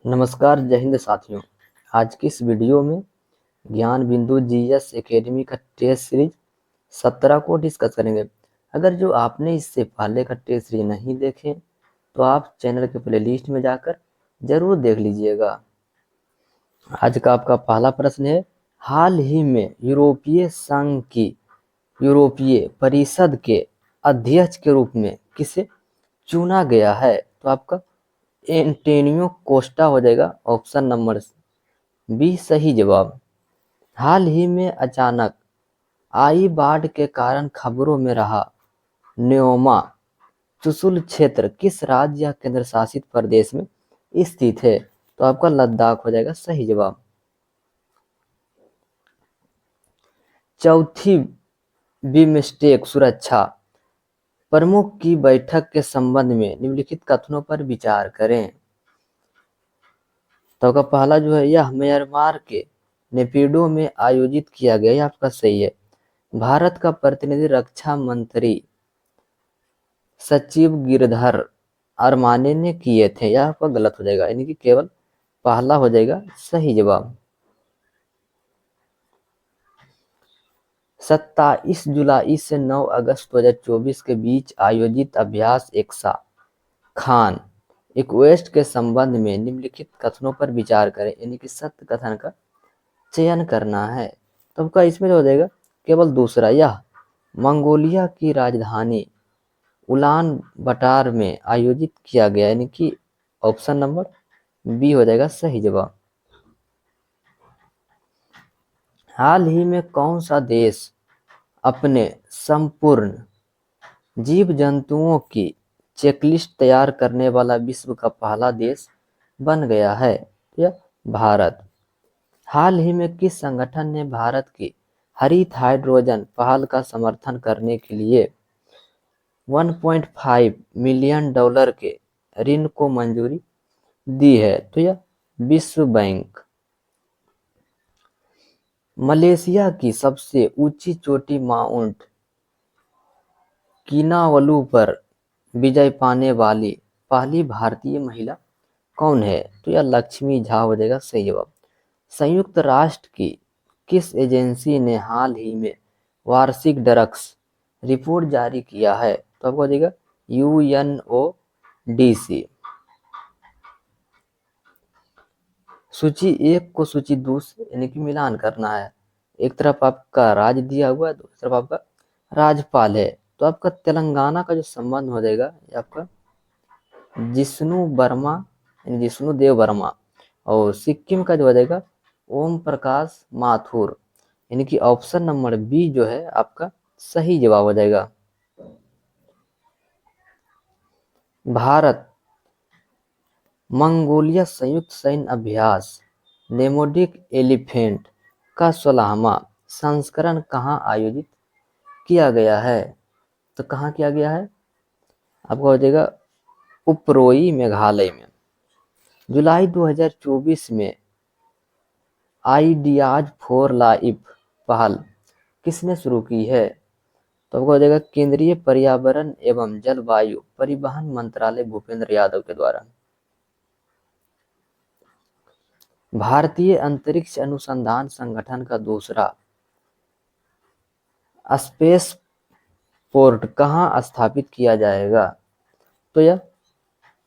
नमस्कार, जय हिंद साथियों। आज की इस वीडियो में ज्ञान बिंदु जीएस एकेडमी का टेस्ट सीरीज 17 को डिस्कस करेंगे। अगर जो आपने इससे पहले का टेस्ट सीरीज नहीं देखे तो आप चैनल के प्लेलिस्ट में जाकर जरूर देख लीजिएगा। आज का आपका पहला प्रश्न है, हाल ही में यूरोपीय संघ की यूरोपीय परिषद के अध्यक्ष के रूप में किसे चुना गया है? तो आपका एंटोनियो कोस्टा हो जाएगा, ऑप्शन नंबर बी सही जवाब। हाल ही में अचानक आई बाढ़ के कारण खबरों में रहा न्योमा चुशुल क्षेत्र किस राज्य या केंद्र शासित प्रदेश में स्थित है? तो आपका लद्दाख हो जाएगा सही जवाब। चौथी बिमस्टेक सुरक्षा प्रमुख की बैठक के संबंध में निम्नलिखित कथनों पर विचार करें। तो आपका पहला जो है, यह म्यांमार के नेपिडो में आयोजित किया गया, यह आपका सही है। भारत का प्रतिनिधि रक्षा मंत्री सचिव गिरधर अरमाने ने किए थे, यह आपका गलत हो जाएगा, यानी कि केवल पहला हो जाएगा सही जवाब। 27 जुलाई से 9 अगस्त 2024 के बीच आयोजित अभ्यास एक्सा खान इक्वेस्ट के संबंध में निम्नलिखित कथनों पर विचार करें, यानी कि सत्य कथन का चयन करना है। तो आपका इसमें जो हो जाएगा केवल दूसरा, यह मंगोलिया की राजधानी उलान बटार में आयोजित किया गया, यानी कि ऑप्शन नंबर बी हो जाएगा सही जवाब। हाल ही में कौन सा देश अपने संपूर्ण जीव जंतुओं की चेकलिस्ट तैयार करने वाला विश्व का पहला देश बन गया है? यह भारत। हाल ही में किस संगठन ने भारत की हरित हाइड्रोजन पहल का समर्थन करने के लिए 1.5 मिलियन डॉलर के ऋण को मंजूरी दी है? तो यह विश्व बैंक। मलेशिया की सबसे ऊंची चोटी माउंट किनावलू पर विजय पाने वाली पहली भारतीय महिला कौन है? तो यह लक्ष्मी झा हो जाएगा सही जवाब। संयुक्त राष्ट्र की किस एजेंसी ने हाल ही में वार्षिक ड्रग्स रिपोर्ट जारी किया है? तो आपको हो जाएगा UNODC। सूची 1 को सूची 2 से यानी कि मिलान करना है। एक तरफ आपका राज्य दिया हुआ है, दूसरी तरफ आपका राज्यपाल है। तो आपका तेलंगाना का जो संबंध हो जाएगा ये आपका जिष्णु वर्मा यानी जिष्णु देव वर्मा, और सिक्किम का जो हो जाएगा ओम प्रकाश माथुर, यानी कि ऑप्शन नंबर बी जो है आपका सही जवाब हो जाएगा। भारत मंगोलिया संयुक्त सैन्य अभ्यास नेमोडिक एलिफेंट का 16वां संस्करण कहाँ आयोजित किया गया है? तो कहाँ किया गया है? आपको हो जाएगा उपरोई मेघालय में। जुलाई 2024 में आइडियाज फॉर लाइफ पहल किसने शुरू की है? तो आपको हो जाएगा केंद्रीय पर्यावरण एवं जलवायु परिवहन मंत्रालय भूपेंद्र यादव के द्वारा। भारतीय अंतरिक्ष अनुसंधान संगठन का दूसरा स्पेस पोर्ट कहाँ स्थापित किया जाएगा? तो यह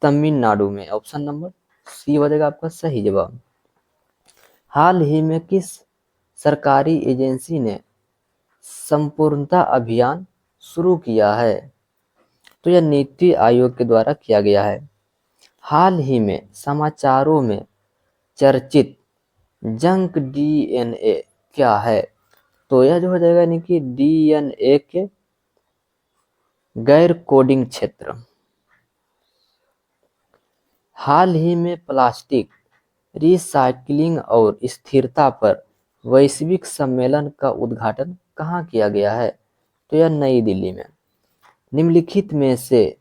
तमिलनाडु में, ऑप्शन नंबर सी हो जाएगा आपका सही जवाब। हाल ही में किस सरकारी एजेंसी ने संपूर्णता अभियान शुरू किया है? तो यह नीति आयोग के द्वारा किया गया है। हाल ही में समाचारों में चर्चित जंक डीएनए क्या है? तो यह जो हो जाएगा यानी कि डीएनए के गैर कोडिंग क्षेत्र। हाल ही में प्लास्टिक रिसाइकलिंग और स्थिरता पर वैश्विक सम्मेलन का उद्घाटन कहाँ किया गया है? तो यह नई दिल्ली में। निम्नलिखित में से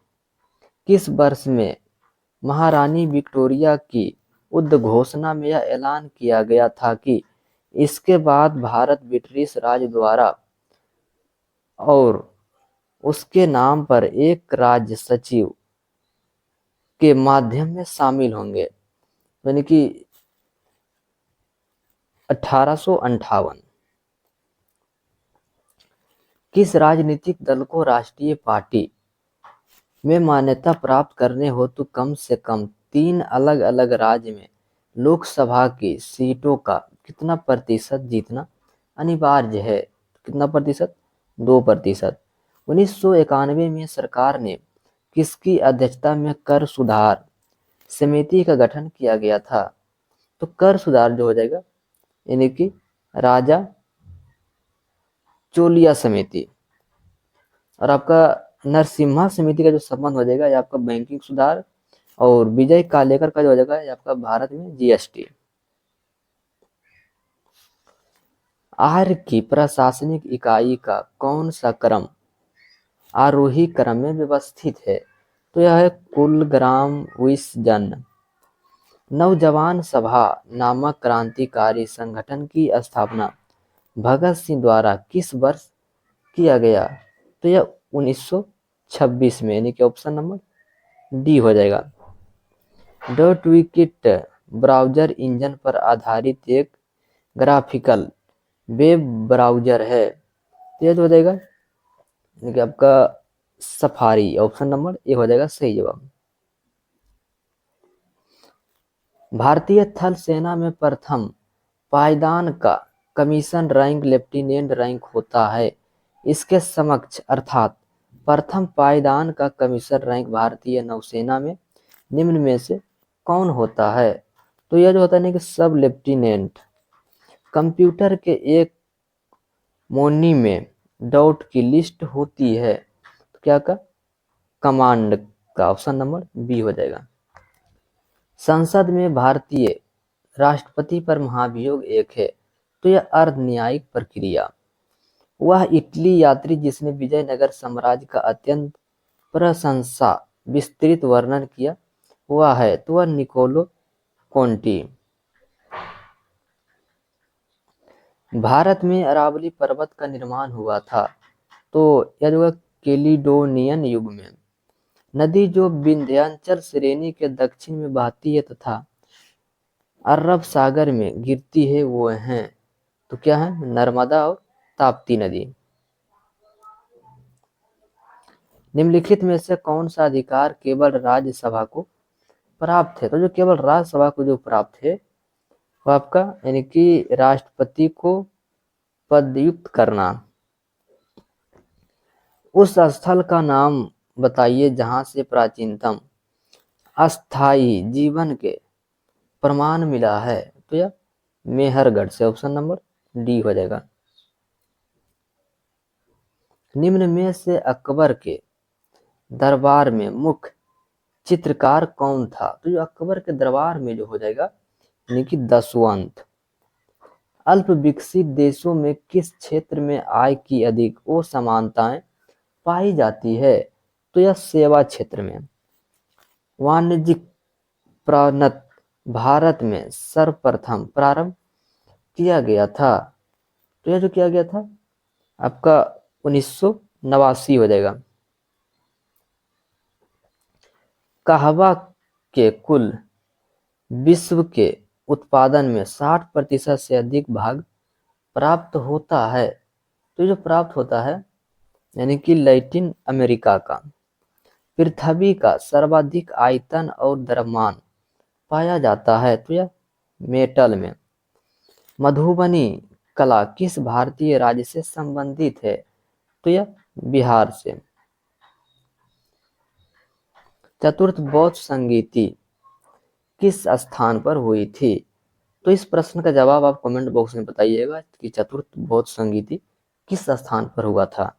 किस वर्ष में महारानी विक्टोरिया की उद्घोषणा में यह ऐलान किया गया था कि इसके बाद भारत ब्रिटिश राज द्वारा और उसके नाम पर एक राज्य सचिव के माध्यम में शामिल होंगे? यानी कि 1858। किस राजनीतिक दल को राष्ट्रीय पार्टी में मान्यता प्राप्त करने हो तो कम से कम 3 अलग अलग राज्य में लोकसभा की सीटों का कितना प्रतिशत जीतना अनिवार्य है? कितना प्रतिशत? 2%। 1991 में सरकार ने किसकी अध्यक्षता में कर सुधार समिति का गठन किया गया था? तो कर सुधार जो हो जाएगा यानी कि राजा चोलिया समिति। और आपका नरसिम्हा समिति का जो संबंध हो जाएगा ये आपका बैंकिंग सुधार, और विजय कालेकर का जो हो जाएगा ये आपका भारत में जीएसटी। आर्य की प्रशासनिक इकाई का कौन सा क्रम आरोही क्रम में व्यवस्थित है? तो यह है कुल, ग्राम, विसर्जन। नवजवान सभा नामक क्रांतिकारी संगठन की स्थापना भगत सिंह द्वारा किस वर्ष किया गया? तो यह 1926 में, यानी कि ऑप्शन नंबर डी हो जाएगा। डॉट विकिट ब्राउजर इंजन पर आधारित एक ग्राफिकल वेब ब्राउजर है। तो यह हो जाएगा यानी कि आपका सफारी, ऑप्शन नंबर ए हो जाएगा सही जवाब। भारतीय थल सेना में प्रथम पायदान का कमीशन रैंक लेफ्टिनेंट रैंक होता है। इसके समक्ष अर्थात प्रथम पायदान का कमीशन रैंक भारतीय नौसेना में निम्न में से कौन होता है? तो यह जो होता है ना कि सब लेफ्टिनेंट। कंप्यूटर के एक मोनी में डॉट की लिस्ट होती है तो क्या का कमांड का, ऑप्शन नंबर बी हो जाएगा। संसद में भारतीय राष्ट्रपति पर महाभियोग एक है तो यह अर्ध न्यायिक प्रक्रिया। वह इटली यात्री जिसने विजयनगर साम्राज्य का अत्यंत प्रशंसा विस्तृत वर्णन किया हुआ है तो वह निकोलो कोंटी। भारत में अरावली पर्वत का निर्माण हुआ था तो यह जो है कैलिडोनियन युग में। नदी जो विंध्याचल श्रेणी के दक्षिण में बहती है तथा अरब सागर में गिरती है वो है तो क्या है नर्मदा और ताप्ती नदी। निम्नलिखित में से कौन सा अधिकार केवल राज्यसभा को प्राप्त है? तो जो केवल राज्यसभा को जो प्राप्त है वो आपका यानी कि राष्ट्रपति को पदयुक्त करना। उस स्थल का नाम बताइए जहां से प्राचीनतम अस्थाई जीवन के प्रमाण मिला है। तो यह मेहरगढ़ से, ऑप्शन नंबर डी हो जाएगा। निम्न में से अकबर के दरबार में मुख्य चित्रकार कौन था? तो जो अकबर के दरबार में जो हो जाएगा यानी कि दसवंत। अल्प विकसित देशों में किस क्षेत्र में आय की अधिक असमानताएं पाई जाती है? तो यह सेवा क्षेत्र में। वाणिज्यिक प्रोन्नत भारत में सर्वप्रथम प्रारंभ किया गया था तो यह जो किया गया था आपका 1989 हो जाएगा। कहवा के कुल विश्व के उत्पादन में 60% से अधिक भाग प्राप्त होता है तो जो प्राप्त होता है यानी कि लैटिन अमेरिका का। पृथ्वी का सर्वाधिक आयतन और द्रव्यमान पाया जाता है तो यह मेटल में। मधुबनी कला किस भारतीय राज्य से संबंधित है? तो यह बिहार से। चतुर्थ बौद्ध संगीति किस स्थान पर हुई थी? तो इस प्रश्न का जवाब आप कमेंट बॉक्स में बताइएगा कि चतुर्थ बौद्ध संगीति किस स्थान पर हुआ था।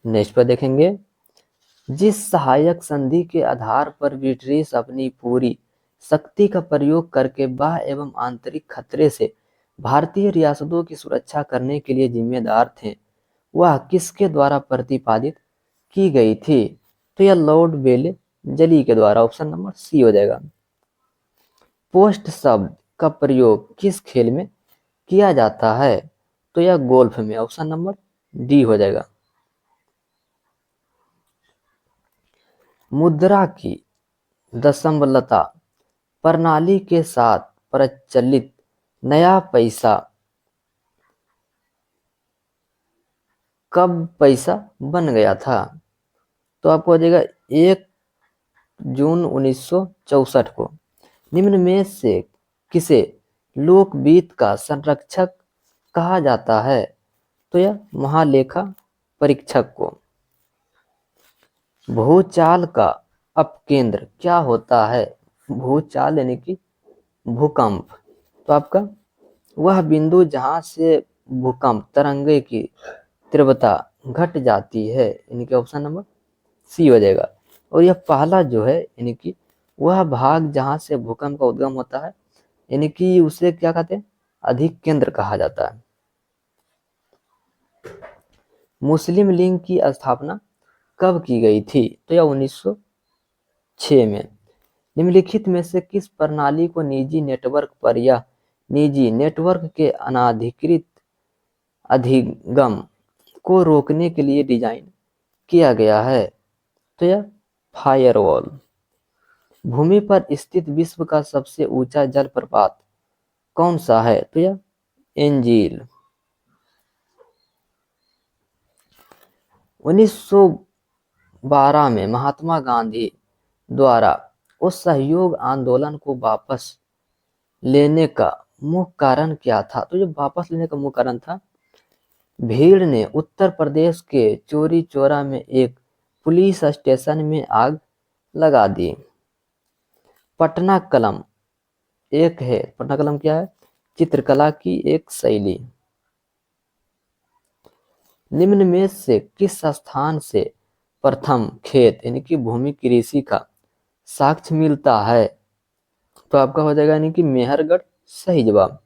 नेक्स्ट पर देखेंगे, जिस सहायक संधि के आधार पर ब्रिटिश अपनी पूरी शक्ति का प्रयोग करके बाह्य एवं आंतरिक खतरे से भारतीय रियासतों की सुरक्षा करने के लिए जिम्मेदार थे वह किसके द्वारा प्रतिपादित की गई थी? तो यह लॉर्ड बेले जली के द्वारा, ऑप्शन नंबर सी हो जाएगा। पोस्ट शब्द का प्रयोग किस खेल में किया जाता है? तो यह गोल्फ में, ऑप्शन नंबर डी हो जाएगा। मुद्रा की दशमलता प्रणाली के साथ प्रचलित नया पैसा कब पैसा बन गया था? तो आपको हो जाएगा 1 जून 1964 को। निम्न में से किसे लोकवित्त का संरक्षक कहा जाता है? तो यह महालेखा परीक्षक को। भूचाल का अपकेंद्र क्या होता है? भूचाल यानी कि भूकंप। तो आपका वह बिंदु जहां से भूकंप तरंगे की तीव्रता घट जाती है, यानी कि ऑप्शन नंबर सी हो जाएगा। और यह पहला जो है यानी कि वह भाग जहां से भूकंप का उद्गम होता है, यानी कि उसे क्या कहते हैं? अधिक केंद्र कहा जाता है। मुस्लिम लीग की स्थापना कब की गई थी? तो यह 1906 में। निम्नलिखित में से किस प्रणाली को निजी नेटवर्क पर या निजी नेटवर्क के अनाधिकृत अधिगम को रोकने के लिए डिजाइन किया गया है? तो यह फायरवॉल। भूमि पर स्थित विश्व का सबसे ऊंचा जलप्रपात कौन सा है? तो यह एंजील। 1912 में महात्मा गांधी द्वारा असहयोग आंदोलन को वापस लेने का मुख्य कारण क्या था? तो जो वापस लेने का मुख्य कारण था, भीड़ ने उत्तर प्रदेश के चौरी चौरा में एक पुलिस स्टेशन में आग लगा दी। पटना कलम एक है, पटना कलम क्या है? चित्रकला की एक शैली। निम्न में से किस स्थान से प्रथम खेत यानी कि भूमि कृषि का साक्ष्य मिलता है? तो आपका हो जाएगा यानी कि मेहरगढ़, सही जवाब।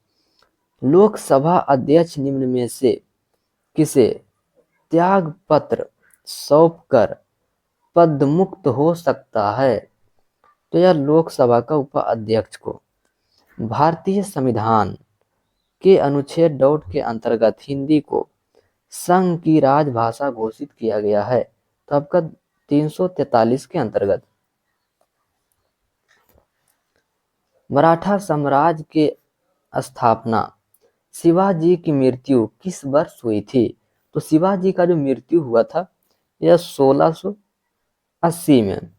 लोकसभा अध्यक्ष निम्न में से किसे त्याग पत्र सौंपकर पदमुक्त हो सकता है? तो यह लोकसभा का उपाध्यक्ष को। भारतीय संविधान के अनुच्छेद डॉट के अंतर्गत हिंदी को संघ की राजभाषा घोषित किया गया है। तो आपका 343 के अंतर्गत। मराठा साम्राज्य के स्थापना शिवाजी की मृत्यु किस वर्ष हुई थी? तो शिवाजी का जो मृत्यु हुआ था यह 1680 में।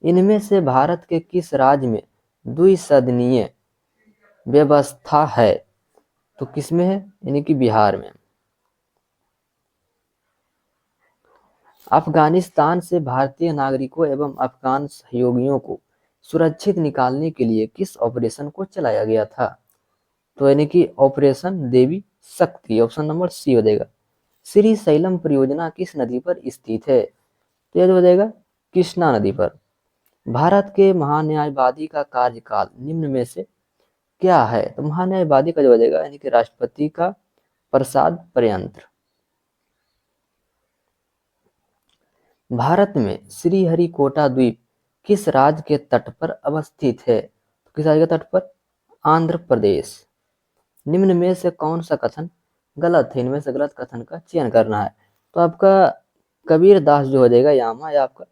इनमें से भारत के किस राज्य में द्विसदनीय व्यवस्था है? तो किसमें है? यानी कि बिहार में। अफगानिस्तान से भारतीय नागरिकों एवं अफगान सहयोगियों को सुरक्षित निकालने के लिए किस ऑपरेशन को चलाया गया था? तो यानी कि ऑपरेशन देवी शक्ति, ऑप्शन नंबर सी हो जाएगा। श्री शैलम परियोजना किस नदी पर स्थित है? तो यह हो जाएगा कृष्णा नदी पर। भारत के महान्यायवादी का कार्यकाल निम्न में से क्या है? तो महान्यायवादी का जो हो जाएगा यानी कि राष्ट्रपति का प्रसाद पर्यंत। भारत में श्रीहरिकोटा द्वीप किस राज्य के तट पर अवस्थित है? तो किस राज्य के तट पर? आंध्र प्रदेश। निम्न में से कौन सा कथन गलत है? इनमें से गलत कथन का चयन करना है। तो आपका कबीर दास जो हो जाएगा यामा, या आपका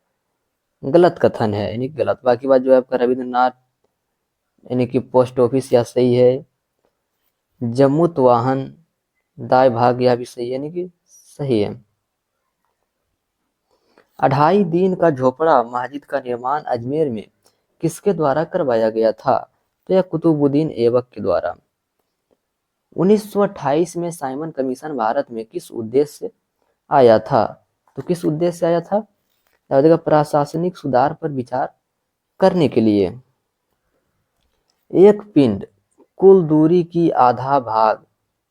गलत कथन है, यानी गलत। बाकी बात जो है आपका रविंद्रनाथ यानी कि पोस्ट ऑफिस या सही है। जमुत वाहन दाय भाग यह भी सही है, यानी कि सही है। 2.5 दिन का झोपड़ा मस्जिद का निर्माण अजमेर में किसके द्वारा करवाया गया था? तो यह कुतुबुद्दीन ऐबक के द्वारा। 1928 में साइमन कमीशन भारत में किस उद्देश्य से आया था? तो किस उद्देश्य से आया था? प्रशासनिक सुधार पर विचार करने के लिए। एक पिंड कुल दूरी की आधा भाग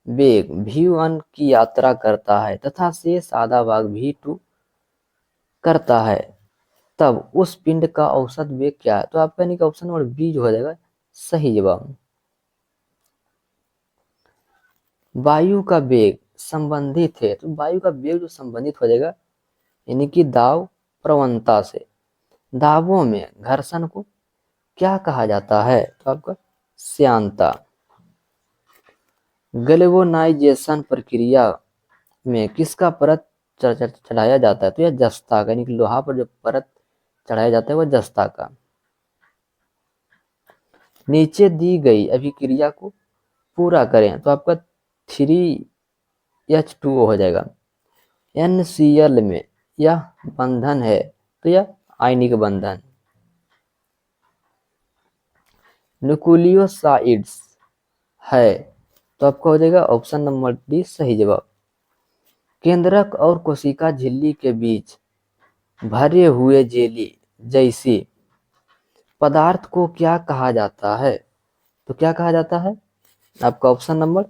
वेग v1 की यात्रा करता है तथा शेष आधा भाग v2 करता है, तब उस पिंड का औसत वेग क्या है? तो आपका यानी कि ऑप्शन नंबर बी जो हो जाएगा सही जवाब। वायु का वेग संबंधित है, तो वायु का वेग जो संबंधित हो जाएगा यानी कि दाब प्रवणता से। दाबों में घर्षण को क्या कहा जाता है? तो आपका श्यानता। गैल्वेनाइजेशन प्रक्रिया में किसका परत चढ़ाया जाता है? तो यह जस्ता का, यानी कि लोहा पर जो परत चढ़ाया जाता है वह जस्ता का। नीचे दी गई अभिक्रिया को पूरा करें तो आपका 3H2O हो जाएगा। NCl में यह बंधन है तो यह आयनिक बंधन। न्यूक्लियोसाइड्स है तो आपका हो जाएगा ऑप्शन नंबर डी सही जवाब। केंद्रक और कोशिका झिल्ली के बीच भरे हुए जेली जैसी पदार्थ को क्या कहा जाता है? तो क्या कहा जाता है? आपका ऑप्शन नंबर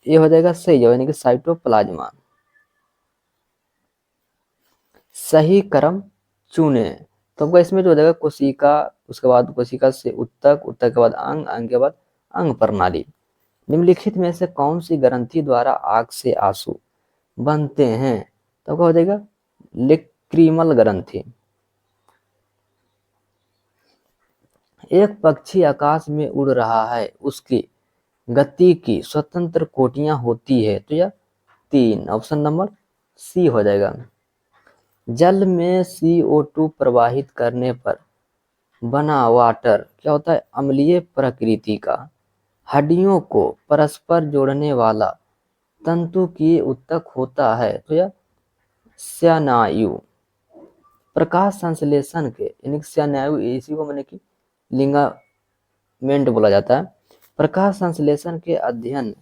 ए हो जाएगा सही जवाब, यानी कि साइटोप्लाज्मा। सही क्रम चुने तो आपका इसमें जो हो जाएगा कोशिका, उसके बाद कोशिका से उत्तक, उत्तक के बाद अंग, अंग के बाद अंग प्रणाली। निम्नलिखित में से कौन सी ग्रंथि द्वारा आग से आंसू बनते हैं? तो क्या हो जाएगा लेक्रिमल ग्रंथि। एक पक्षी आकाश में उड़ रहा है, उसकी गति की स्वतंत्र कोटियां होती है तो यह 3, ऑप्शन नंबर सी हो जाएगा। जल में CO2 प्रवाहित करने पर बना वाटर क्या होता है? अम्लीय प्रकृति का। हड्डियों को परस्पर जोड़ने वाला तंतु की उत्तक होता है तो यह स्नायु। प्रकाश संश्लेषण के यानी स्नायु, इसी को मैंने कि लिगामेंट बोला जाता है। प्रकाश संश्लेषण के अध्ययन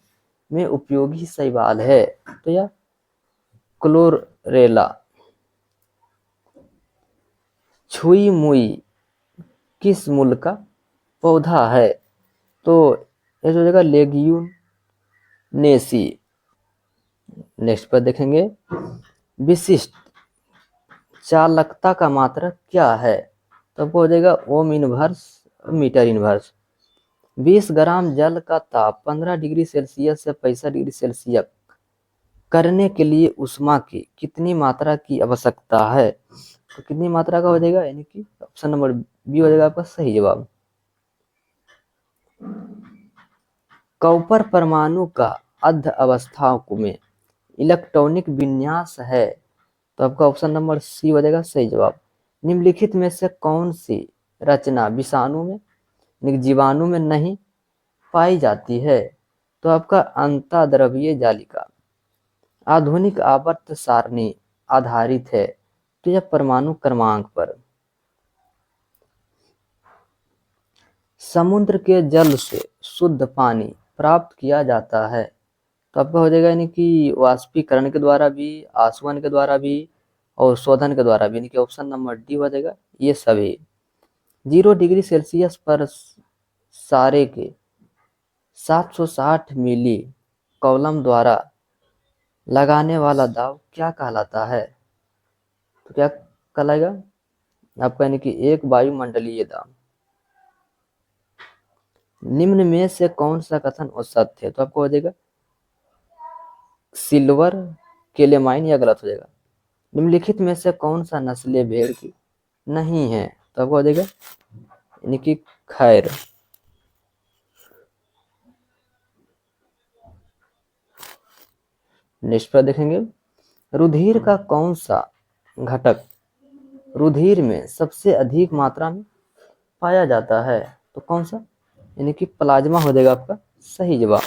में उपयोगी शैवाल है तो यह क्लोरेला। छुई मुई किस मूल का पौधा है? तो ये हो जाएगा लेग्यूनेसी। नेक्स्ट पर देखेंगे विशिष्ट चालकता का मात्रक क्या है? तो आपको हो जाएगा ओम इनवर्स मीटर इनवर्स। 20 ग्राम जल का ताप 15 डिग्री सेल्सियस से 65 डिग्री सेल्सियस करने के लिए ऊष्मा की कितनी मात्रा की आवश्यकता है? तो कितनी मात्रा का हो जाएगा, यानी कि ऑप्शन नंबर बी हो जाएगा आपका सही जवाब। कॉपर परमाणु का अर्ध अवस्था में इलेक्ट्रॉनिक विन्यास है तो आपका ऑप्शन नंबर सी हो जाएगा सही जवाब। निम्नलिखित में से कौन सी रचना विषाणु में जीवाणु में नहीं पाई जाती है? तो आपका अंतःद्रव्यीय जालिका। आधुनिक आवर्त सारणी आधारित है तो यह परमाणु क्रमांक पर। समुद्र के जल से शुद्ध पानी प्राप्त किया जाता है तो आपका हो जाएगा यानी कि वाष्पीकरण के द्वारा भी, आसवन के द्वारा भी और शोधन के द्वारा भी, यानी कि ऑप्शन नंबर डी हो जाएगा ये सभी। 0 डिग्री सेल्सियस पर सारे के 760 मिली कॉलम द्वारा लगाने वाला दाव क्या कहलाता है? तो क्या कहलाएगा आपका, यानी कि एक वायुमंडलीय दाव। निम्न में से कौन सा कथन असत्य है? तो आपको हो जाएगा सिल्वर केलेमाइन, या गलत हो जाएगा। निम्नलिखित में से कौन सा नस्लें भेड़ की नहीं है? तो आपको हो जाएगा यानी कि खैर। नेक्स्ट पर देखेंगे रुधिर का कौन सा घटक रुधिर में सबसे अधिक मात्रा में पाया जाता है? तो कौन सा? यानी कि प्लाज्मा हो जाएगा आपका सही जवाब।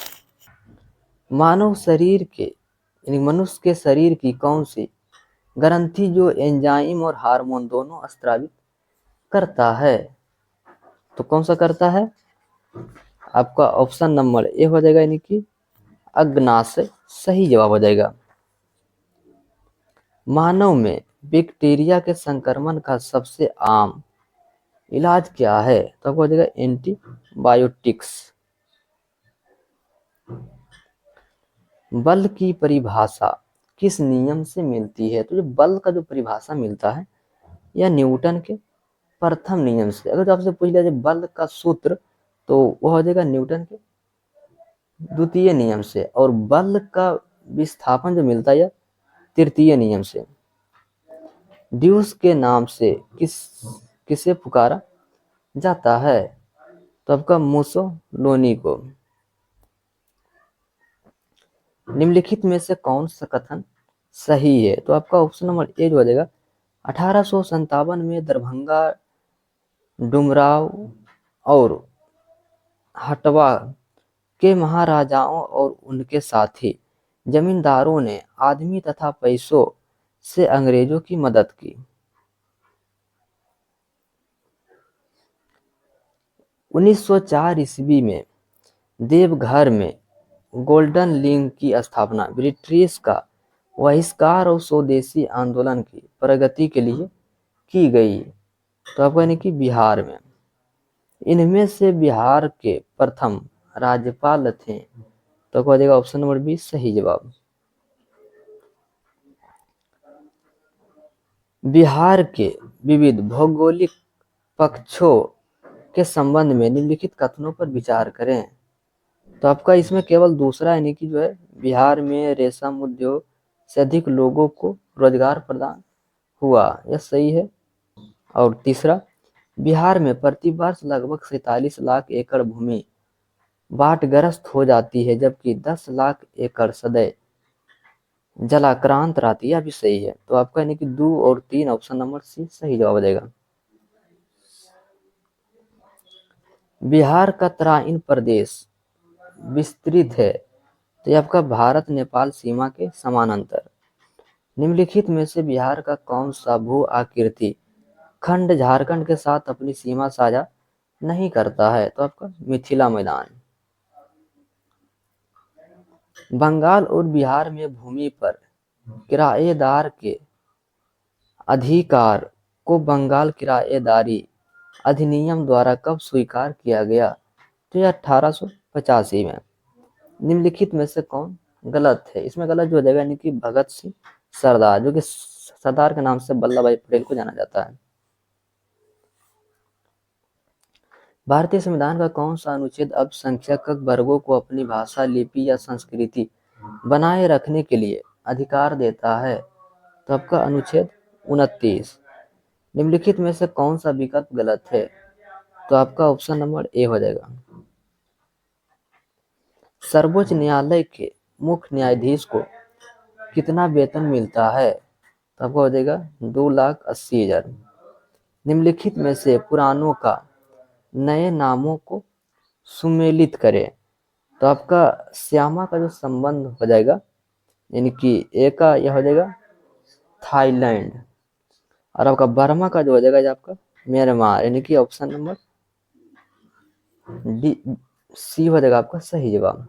मानव शरीर के यानी मनुष्य के शरीर की कौन सी ग्रंथि जो एंजाइम और हार्मोन दोनों स्रावित करता है? तो कौन सा करता है? आपका ऑप्शन नंबर ए हो जाएगा, यानी कि अग्नाशय सही जवाब हो जाएगा। मानव में बैक्टीरिया के संक्रमण का सबसे आम इलाज क्या है? तो आपको हो जाएगा एंटीबायोटिक्स। बल की परिभाषा किस नियम से मिलती है? तो जो बल का जो परिभाषा मिलता है यह न्यूटन के प्रथम नियम से। अगर तो आपसे पूछ लिया जाए बल का सूत्र तो वह हो जाएगा न्यूटन के द्वितीय नियम से, और बल का विस्थापन जो मिलता है तृतीय नियम से। ड्यूस के नाम से किसे पुकारा जाता है? तो आपका मुसोलिनी को। निम्नलिखित में से कौन सा कथन सही है? तो आपका ऑप्शन नंबर ए जो हो जाएगा 1857 में दरभंगा डुमराव और हटवा के महाराजाओं और उनके साथी जमींदारों ने आदमी तथा पैसों से अंग्रेजों की मदद की। 1904 ईस्वी में देवघर में गोल्डन लीग की स्थापना ब्रिटिश का बहिष्कार और स्वदेशी आंदोलन की प्रगति के लिए की गई। तो आपका यानी कि बिहार में इनमें से बिहार के प्रथम राज्यपाल थे। तो आपको देगा ऑप्शन नंबर बी सही जवाब। बिहार के विविध भौगोलिक पक्षों के संबंध में निम्नलिखित कथनों पर विचार करें। तो आपका इसमें केवल दूसरा यानी कि जो है बिहार में रेशम उद्योग से अधिक लोगों को रोजगार प्रदान हुआ, यह सही है। और तीसरा, बिहार में प्रति वर्ष लगभग 47 लाख एकड़ भूमि बाढ़ग्रस्त हो जाती है, जबकि 10 लाख एकड़ सदैव जलाक्रांत रहती है, यह भी सही है। तो आपका यानी कि 2 और 3 ऑप्शन नंबर सी सही जवाब हो जाएगा। बिहार का तराइन प्रदेश विस्तृत है, तो यह आपका भारत नेपाल सीमा के समानांतर। निम्नलिखित में से बिहार का कौन सा भू आकृति खंड झारखंड के साथ अपनी सीमा साझा नहीं करता है? तो आपका मिथिला मैदान। बंगाल और बिहार में भूमि पर किराएदार के अधिकार को बंगाल किराएदारी अधिनियम द्वारा कब स्वीकार किया गया? तो यह 1885 में। निम्नलिखित में से कौन गलत है? इसमें गलत जो हो जाएगा यानी कि भगत सिंह सरदार, जो कि सरदार के नाम से वल्लभ भाई पटेल को जाना जाता है। भारतीय संविधान का कौन सा अनुच्छेद अल्पसंख्यक वर्गों को अपनी भाषा, लिपि या संस्कृति बनाए रखने के लिए अधिकार देता है? तो आपका अनुच्छेद 29। निम्नलिखित में से कौन सा विकल्प गलत है? तो आपका ऑप्शन नंबर ए हो जाएगा। सर्वोच्च न्यायालय के मुख्य न्यायाधीश को कितना वेतन मिलता है? तो आपका हो जाएगा 2,80,000। निम्नलिखित में से पुरानों का नए नामों को सुमेलित करें। तो आपका श्यामा का जो संबंध हो जाएगा यानी कि ए का यह हो जाएगा थाईलैंड, और आपका बर्मा का जो हो जाएगा आपका म्यांमार, यानी कि ऑप्शन नंबर डी सी हो जाएगा आपका सही जवाब।